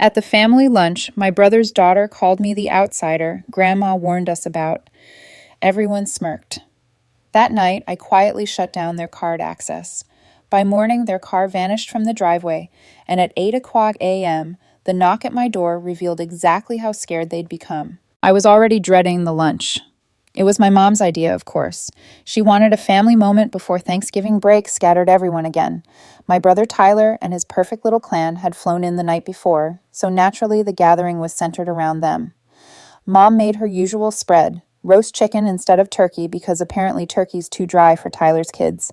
At the family lunch, my brother's daughter called me the outsider Grandma warned us about. Everyone smirked. That night, I quietly shut down their card access. By morning, their car vanished from the driveway, and at 8 o'clock a.m., the knock at my door revealed exactly how scared they'd become. I was already dreading the lunch. It was my mom's idea, of course. She wanted a family moment before Thanksgiving break scattered everyone again. My brother Tyler and his perfect little clan had flown in the night before, so naturally the gathering was centered around them. Mom made her usual spread, roast chicken instead of turkey because apparently turkey's too dry for Tyler's kids.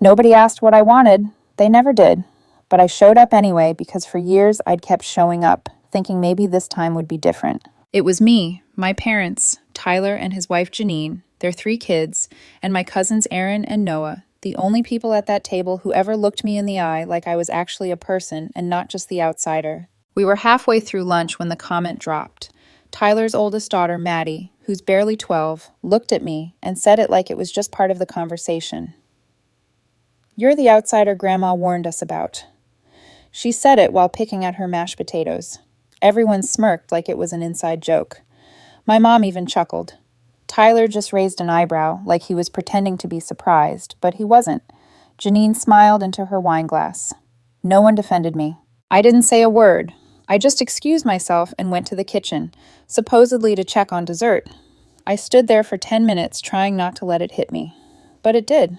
Nobody asked what I wanted. They never did. But I showed up anyway because for years I'd kept showing up, thinking maybe this time would be different. It was me, my parents, Tyler and his wife Janine, their 3 kids, and my cousins Aaron and Noah, the only people at that table who ever looked me in the eye like I was actually a person and not just the outsider. We were halfway through lunch when the comment dropped. Tyler's oldest daughter, Maddie, who's barely 12, looked at me and said it like it was just part of the conversation. "You're the outsider Grandma warned us about." She said it while picking at her mashed potatoes. Everyone smirked like it was an inside joke. My mom even chuckled. Tyler just raised an eyebrow, like he was pretending to be surprised, but he wasn't. Janine smiled into her wine glass. No one defended me. I didn't say a word. I just excused myself and went to the kitchen, supposedly to check on dessert. I stood there for 10 minutes trying not to let it hit me. But it did.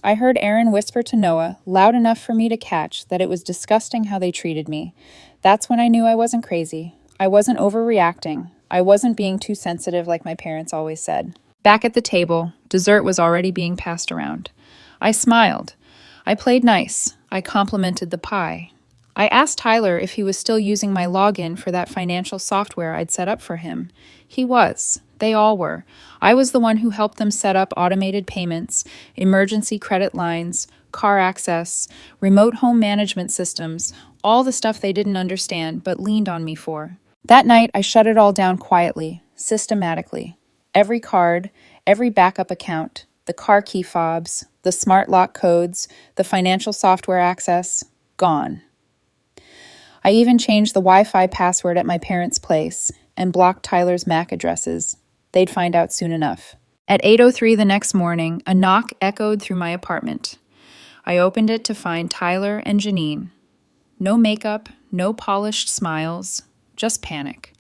I heard Aaron whisper to Noah, loud enough for me to catch, that it was disgusting how they treated me. That's when I knew I wasn't crazy. I wasn't overreacting. I wasn't being too sensitive like my parents always said. Back at the table, dessert was already being passed around. I smiled. I played nice. I complimented the pie. I asked Tyler if he was still using my login for that financial software I'd set up for him. He was. They all were. I was the one who helped them set up automated payments, emergency credit lines, car access, remote home management systems, all the stuff they didn't understand but leaned on me for. That night, I shut it all down quietly, systematically. Every card, every backup account, the car key fobs, the smart lock codes, the financial software access, gone. I even changed the Wi-Fi password at my parents' place and blocked Tyler's MAC addresses. They'd find out soon enough. At 8:03 the next morning, a knock echoed through my apartment. I opened it to find Tyler and Janine. No makeup, no polished smiles, just panic.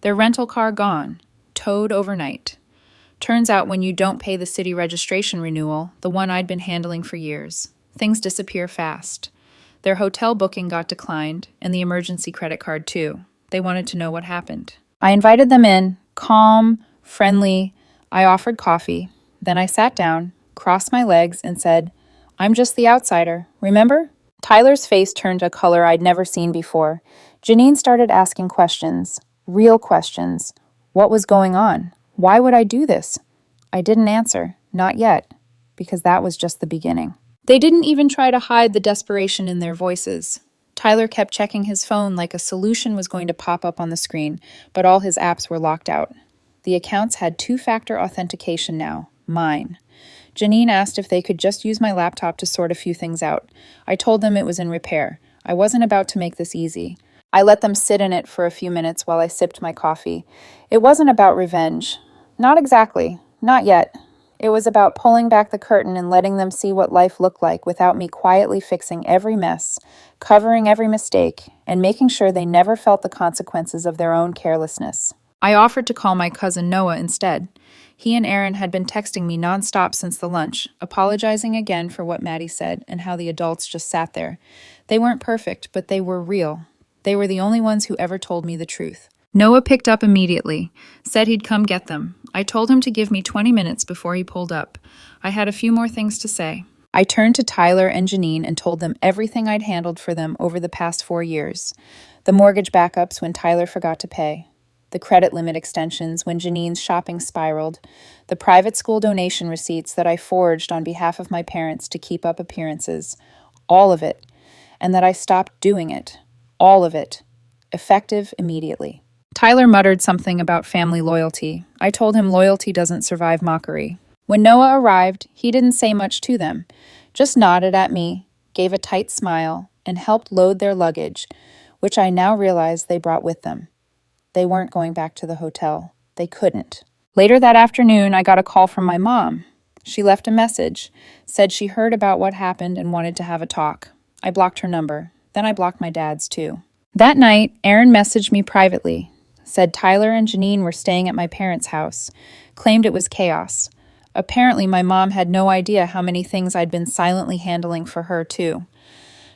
Their rental car gone, towed overnight. Turns out when you don't pay the city registration renewal, the one I'd been handling for years, things disappear fast. Their hotel booking got declined, and the emergency credit card too. They wanted to know what happened. I invited them in, calm, friendly. I offered coffee. Then I sat down, crossed my legs, and said, "I'm just the outsider, remember?" Tyler's face turned a color I'd never seen before. Janine started asking questions, real questions. What was going on? Why would I do this? I didn't answer, not yet, because that was just the beginning. They didn't even try to hide the desperation in their voices. Tyler kept checking his phone like a solution was going to pop up on the screen, but all his apps were locked out. The accounts had 2-factor authentication now, mine. Janine asked if they could just use my laptop to sort a few things out. I told them it was in repair. I wasn't about to make this easy. I let them sit in it for a few minutes while I sipped my coffee. It wasn't about revenge. Not exactly. Not yet. It was about pulling back the curtain and letting them see what life looked like without me quietly fixing every mess, covering every mistake, and making sure they never felt the consequences of their own carelessness. I offered to call my cousin Noah instead. He and Aaron had been texting me nonstop since the lunch, apologizing again for what Maddie said and how the adults just sat there. They weren't perfect, but they were real. They were the only ones who ever told me the truth. Noah picked up immediately, said he'd come get them. I told him to give me 20 minutes before he pulled up. I had a few more things to say. I turned to Tyler and Janine and told them everything I'd handled for them over the past 4 years. The mortgage backups when Tyler forgot to pay. The credit limit extensions when Janine's shopping spiraled. The private school donation receipts that I forged on behalf of my parents to keep up appearances. All of it. And that I stopped doing it. All of it. Effective immediately. Tyler muttered something about family loyalty. I told him loyalty doesn't survive mockery. When Noah arrived, he didn't say much to them, just nodded at me, gave a tight smile, and helped load their luggage, which I now realized they brought with them. They weren't going back to the hotel. They couldn't. Later that afternoon, I got a call from my mom. She left a message, said she heard about what happened and wanted to have a talk. I blocked her number. Then I blocked my dad's too. That night, Aaron messaged me privately, said Tyler and Janine were staying at my parents' house, claimed it was chaos. Apparently, my mom had no idea how many things I'd been silently handling for her, too.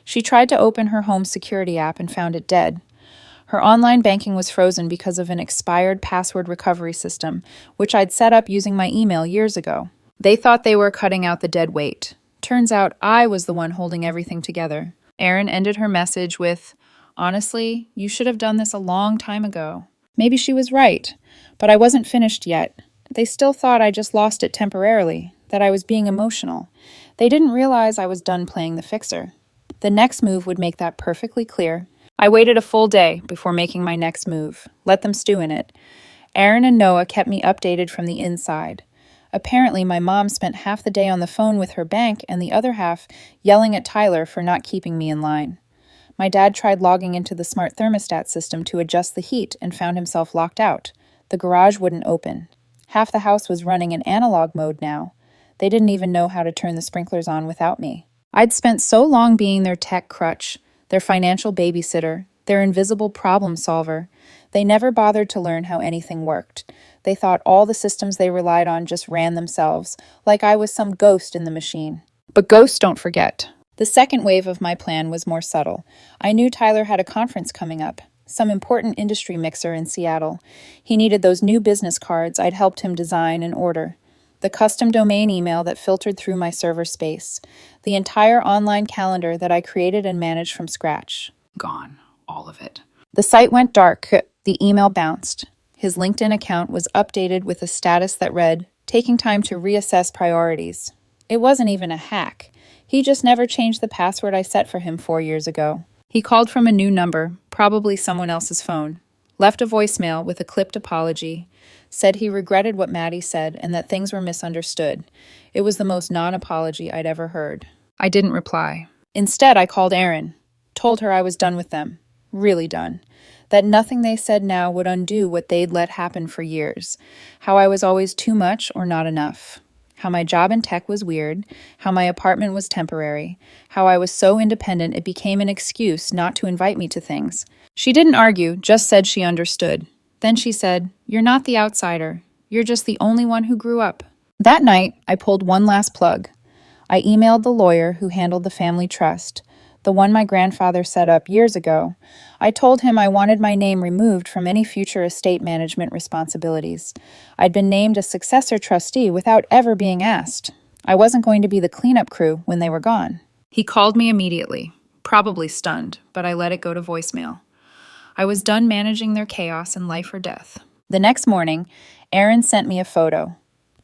She tried to open her home security app and found it dead. Her online banking was frozen because of an expired password recovery system, which I'd set up using my email years ago. They thought they were cutting out the dead weight. Turns out I was the one holding everything together. Erin ended her message with, "Honestly, you should have done this a long time ago." Maybe she was right, but I wasn't finished yet. They still thought I just lost it temporarily, that I was being emotional. They didn't realize I was done playing the fixer. The next move would make that perfectly clear. I waited a full day before making my next move. Let them stew in it. Aaron and Noah kept me updated from the inside. Apparently, my mom spent half the day on the phone with her bank and the other half yelling at Tyler for not keeping me in line. My dad tried logging into the smart thermostat system to adjust the heat and found himself locked out. The garage wouldn't open. Half the house was running in analog mode now. They didn't even know how to turn the sprinklers on without me. I'd spent so long being their tech crutch, their financial babysitter, their invisible problem solver. They never bothered to learn how anything worked. They thought all the systems they relied on just ran themselves, like I was some ghost in the machine. But ghosts don't forget. The second wave of my plan was more subtle. I knew Tyler had a conference coming up, some important industry mixer in Seattle. He needed those new business cards I'd helped him design and order. The custom domain email that filtered through my server space. The entire online calendar that I created and managed from scratch. Gone. All of it. The site went dark. The email bounced. His LinkedIn account was updated with a status that read, "Taking time to reassess priorities." It wasn't even a hack. He just never changed the password I set for him 4 years ago. He called from a new number, probably someone else's phone, left a voicemail with a clipped apology, said he regretted what Maddie said and that things were misunderstood. It was the most non-apology I'd ever heard. I didn't reply. Instead, I called Erin, told her I was done with them, really done, that nothing they said now would undo what they'd let happen for years, how I was always too much or not enough. How my job in tech was weird, how my apartment was temporary, how I was so independent it became an excuse not to invite me to things. She didn't argue, just said she understood. Then she said, "You're not the outsider. You're just the only one who grew up." That night, I pulled one last plug. I emailed the lawyer who handled the family trust, the one my grandfather set up years ago. I told him I wanted my name removed from any future estate management responsibilities. I'd been named a successor trustee without ever being asked. I wasn't going to be the cleanup crew when they were gone. He called me immediately, probably stunned, but I let it go to voicemail. I was done managing their chaos and life or death. The next morning, Aaron sent me a photo.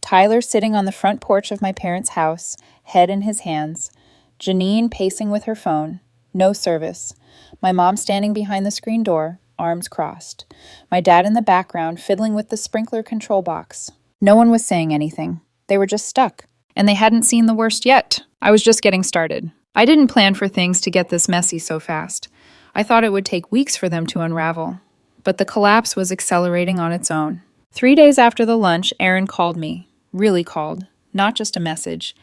Tyler sitting on the front porch of my parents' house, head in his hands. Janine pacing with her phone. No service. My mom standing behind the screen door, arms crossed. My dad in the background fiddling with the sprinkler control box. No one was saying anything. They were just stuck. And they hadn't seen the worst yet. I was just getting started. I didn't plan for things to get this messy so fast. I thought it would take weeks for them to unravel. But the collapse was accelerating on its own. 3 days after the lunch, Erin called me. Really called. Not just a message.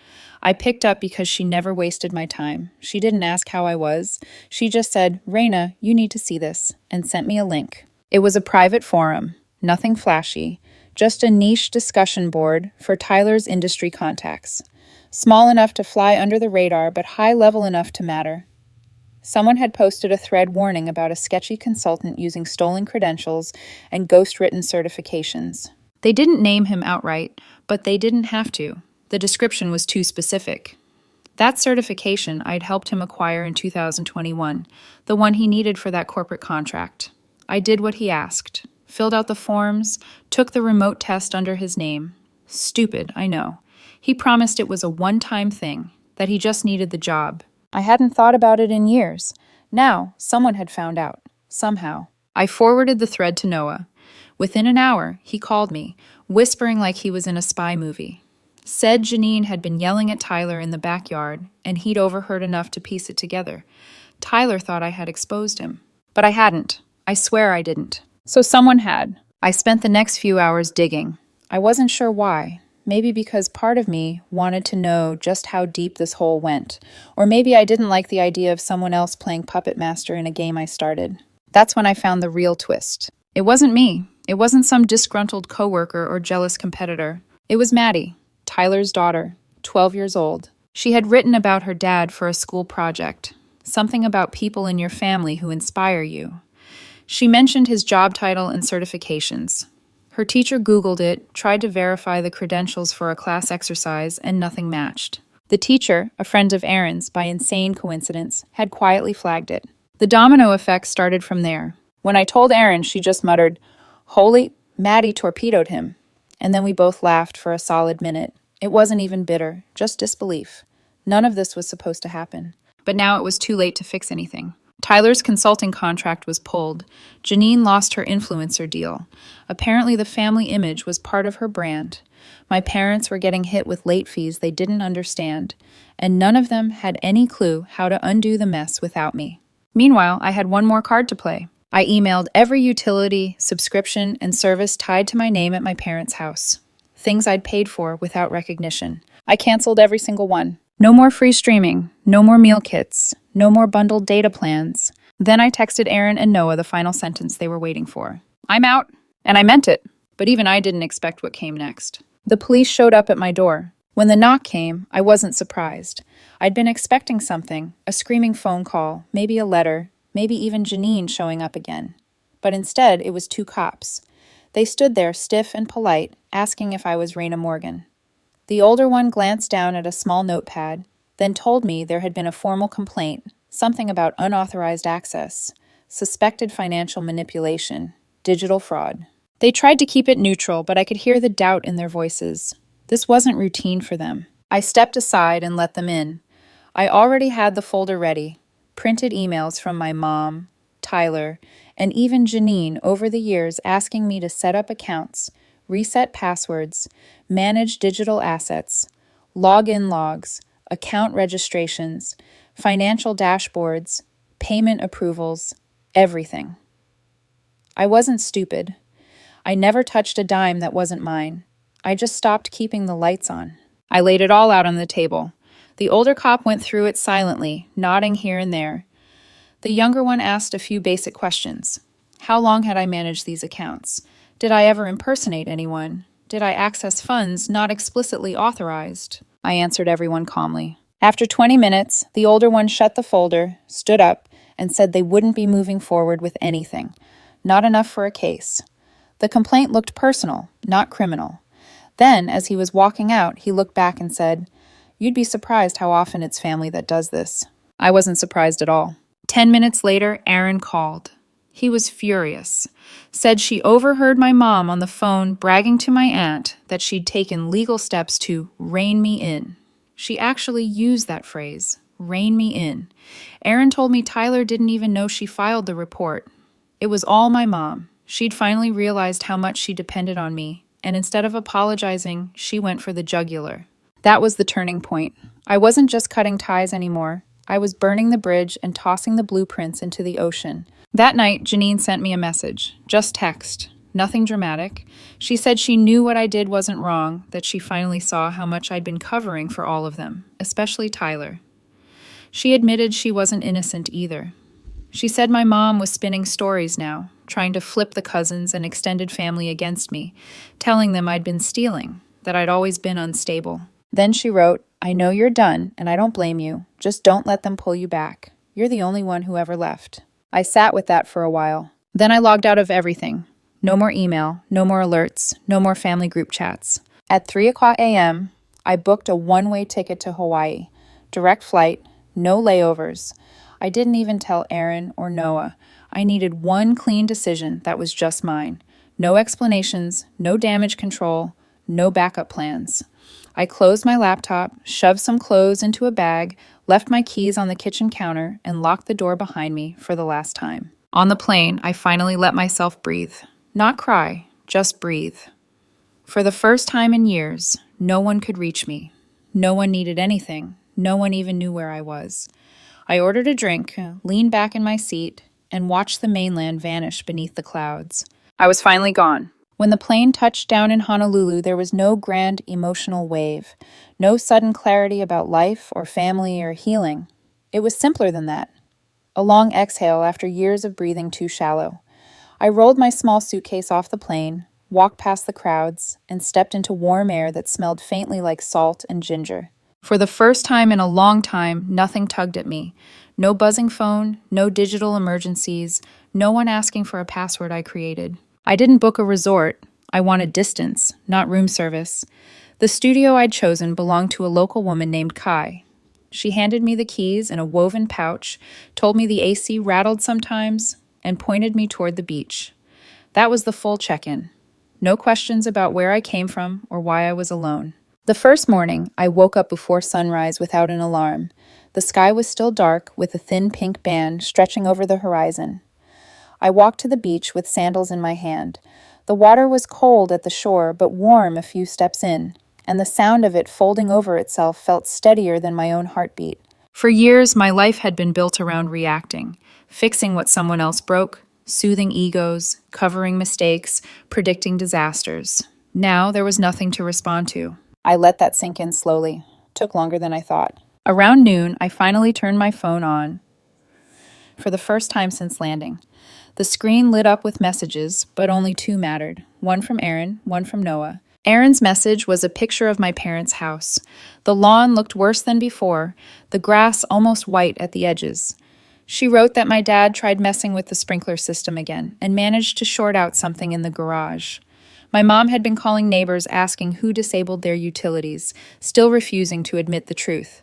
I picked up because she never wasted my time. She didn't ask how I was. She just said, "Raina, you need to see this," and sent me a link. It was a private forum. Nothing flashy. Just a niche discussion board for Tyler's industry contacts. Small enough to fly under the radar, but high level enough to matter. Someone had posted a thread warning about a sketchy consultant using stolen credentials and ghost-written certifications. They didn't name him outright, but they didn't have to. The description was too specific. That certification I'd helped him acquire in 2021, the one he needed for that corporate contract. I did what he asked, filled out the forms, took the remote test under his name. Stupid, I know. He promised it was a one-time thing, that he just needed the job. I hadn't thought about it in years. Now, someone had found out. Somehow. I forwarded the thread to Noah. Within an hour, he called me, whispering like he was in a spy movie. Said Janine had been yelling at Tyler in the backyard, and he'd overheard enough to piece it together. Tyler thought I had exposed him. But I hadn't. I swear I didn't. So someone had. I spent the next few hours digging. I wasn't sure why. Maybe because part of me wanted to know just how deep this hole went. Or maybe I didn't like the idea of someone else playing Puppet Master in a game I started. That's when I found the real twist. It wasn't me. It wasn't some disgruntled coworker or jealous competitor. It was Maddie, Tyler's daughter, 12 years old. She had written about her dad for a school project. Something about people in your family who inspire you. She mentioned his job title and certifications. Her teacher Googled it, tried to verify the credentials for a class exercise, and nothing matched. The teacher, a friend of Aaron's by insane coincidence, had quietly flagged it. The domino effect started from there. When I told Aaron, she just muttered, "Holy, Maddie torpedoed him." And then we both laughed for a solid minute. It wasn't even bitter, just disbelief. None of this was supposed to happen. But now it was too late to fix anything. Tyler's consulting contract was pulled. Janine lost her influencer deal. Apparently the family image was part of her brand. My parents were getting hit with late fees they didn't understand, and none of them had any clue how to undo the mess without me. Meanwhile, I had one more card to play. I emailed every utility, subscription, and service tied to my name at my parents' house. Things I'd paid for without recognition. I canceled every single one. No more free streaming, no more meal kits, no more bundled data plans. Then I texted Aaron and Noah the final sentence they were waiting for. "I'm out." And I meant it. But even I didn't expect what came next. The police showed up at my door. When the knock came, I wasn't surprised. I'd been expecting something, a screaming phone call, maybe a letter, maybe even Janine showing up again. But instead, it was two cops. They stood there stiff and polite, asking if I was Raina Morgan. The older one glanced down at a small notepad, then told me there had been a formal complaint, something about unauthorized access, suspected financial manipulation, digital fraud. They tried to keep it neutral, but I could hear the doubt in their voices. This wasn't routine for them. I stepped aside and let them in. I already had the folder ready, printed emails from my mom, Tyler, and even Janine over the years asking me to set up accounts, reset passwords, manage digital assets, login logs, account registrations, financial dashboards, payment approvals, everything. I wasn't stupid. I never touched a dime that wasn't mine. I just stopped keeping the lights on. I laid it all out on the table. The older cop went through it silently, nodding here and there. The younger one asked a few basic questions. How long had I managed these accounts? Did I ever impersonate anyone? Did I access funds not explicitly authorized? I answered everyone calmly. After 20 minutes, the older one shut the folder, stood up, and said they wouldn't be moving forward with anything. Not enough for a case. The complaint looked personal, not criminal. Then, as he was walking out, he looked back and said, "You'd be surprised how often it's family that does this." I wasn't surprised at all. 10 minutes later, Aaron called. He was furious. Said she overheard my mom on the phone bragging to my aunt that she'd taken legal steps to rein me in. She actually used that phrase, rein me in. Aaron told me Tyler didn't even know she filed the report. It was all my mom. She'd finally realized how much she depended on me, and instead of apologizing, she went for the jugular. That was the turning point. I wasn't just cutting ties anymore. I was burning the bridge and tossing the blueprints into the ocean. That night, Janine sent me a message. Just text. Nothing dramatic. She said she knew what I did wasn't wrong, that she finally saw how much I'd been covering for all of them, especially Tyler. She admitted she wasn't innocent either. She said my mom was spinning stories now, trying to flip the cousins and extended family against me, telling them I'd been stealing, that I'd always been unstable. Then she wrote, "I know you're done, and I don't blame you. Just don't let them pull you back. You're the only one who ever left." I sat with that for a while. Then I logged out of everything. No more email, no more alerts, no more family group chats. At 3 a.m., I booked a one-way ticket to Hawaii. Direct flight, no layovers. I didn't even tell Aaron or Noah. I needed one clean decision that was just mine. No explanations, no damage control, no backup plans. I closed my laptop, shoved some clothes into a bag, left my keys on the kitchen counter, and locked the door behind me for the last time. On the plane, I finally let myself breathe. Not cry, just breathe. For the first time in years, no one could reach me. No one needed anything. No one even knew where I was. I ordered a drink, leaned back in my seat, and watched the mainland vanish beneath the clouds. I was finally gone. When the plane touched down in Honolulu, there was no grand emotional wave, no sudden clarity about life or family or healing. It was simpler than that. A long exhale after years of breathing too shallow. I rolled my small suitcase off the plane, walked past the crowds, and stepped into warm air that smelled faintly like salt and ginger. For the first time in a long time, nothing tugged at me. No buzzing phone, no digital emergencies, no one asking for a password I created. I didn't book a resort. I wanted distance, not room service. The studio I'd chosen belonged to a local woman named Kai. She handed me the keys in a woven pouch, told me the AC rattled sometimes, and pointed me toward the beach. That was the full check-in. No questions about where I came from or why I was alone. The first morning, I woke up before sunrise without an alarm. The sky was still dark, with a thin pink band stretching over the horizon. I walked to the beach with sandals in my hand. The water was cold at the shore, but warm a few steps in, and the sound of it folding over itself felt steadier than my own heartbeat. For years, my life had been built around reacting, fixing what someone else broke, soothing egos, covering mistakes, predicting disasters. Now there was nothing to respond to. I let that sink in slowly. Took longer than I thought. Around noon, I finally turned my phone on for the first time since landing. The screen lit up with messages, but only two mattered. One from Erin, one from Noah. Erin's message was a picture of my parents' house. The lawn looked worse than before, the grass almost white at the edges. She wrote that my dad tried messing with the sprinkler system again and managed to short out something in the garage. My mom had been calling neighbors asking who disabled their utilities, still refusing to admit the truth.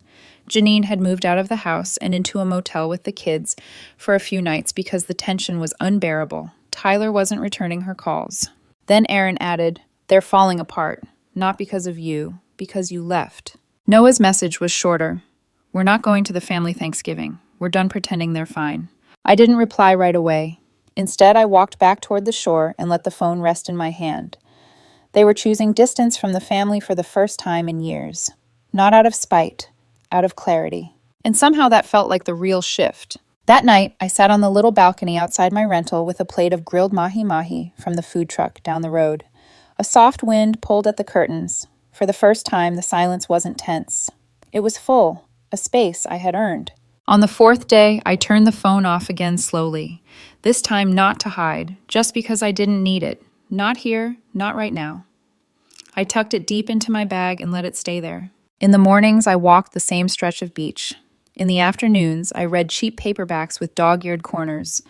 Janine had moved out of the house and into a motel with the kids for a few nights because the tension was unbearable. Tyler wasn't returning her calls. Then Erin added, "They're falling apart, not because of you, because you left." Noah's message was shorter. "We're not going to the family Thanksgiving. We're done pretending they're fine." I didn't reply right away. Instead, I walked back toward the shore and let the phone rest in my hand. They were choosing distance from the family for the first time in years. Not out of spite, out of clarity. And somehow that felt like the real shift. That night, I sat on the little balcony outside my rental with a plate of grilled mahi-mahi from the food truck down the road. A soft wind pulled at the curtains. For the first time, the silence wasn't tense. It was full, a space I had earned. On the fourth day, I turned the phone off again slowly. This time not to hide, just because I didn't need it. Not here, not right now. I tucked it deep into my bag and let it stay there. In the mornings, I walked the same stretch of beach. In the afternoons, I read cheap paperbacks with dog-eared corners.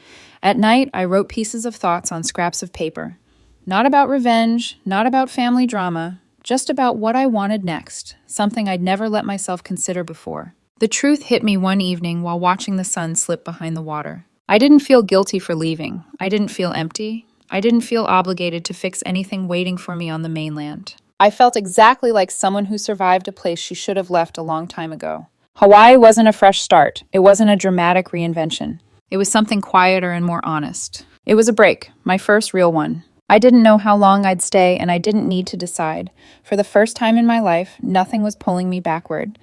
At night, I wrote pieces of thoughts on scraps of paper. Not about revenge, not about family drama, just about what I wanted next, something I'd never let myself consider before. The truth hit me one evening while watching the sun slip behind the water. I didn't feel guilty for leaving. I didn't feel empty. I didn't feel obligated to fix anything waiting for me on the mainland. I felt exactly like someone who survived a place she should have left a long time ago. Hawaii wasn't a fresh start. It wasn't a dramatic reinvention. It was something quieter and more honest. It was a break, my first real one. I didn't know how long I'd stay, and I didn't need to decide. For the first time in my life, nothing was pulling me backward.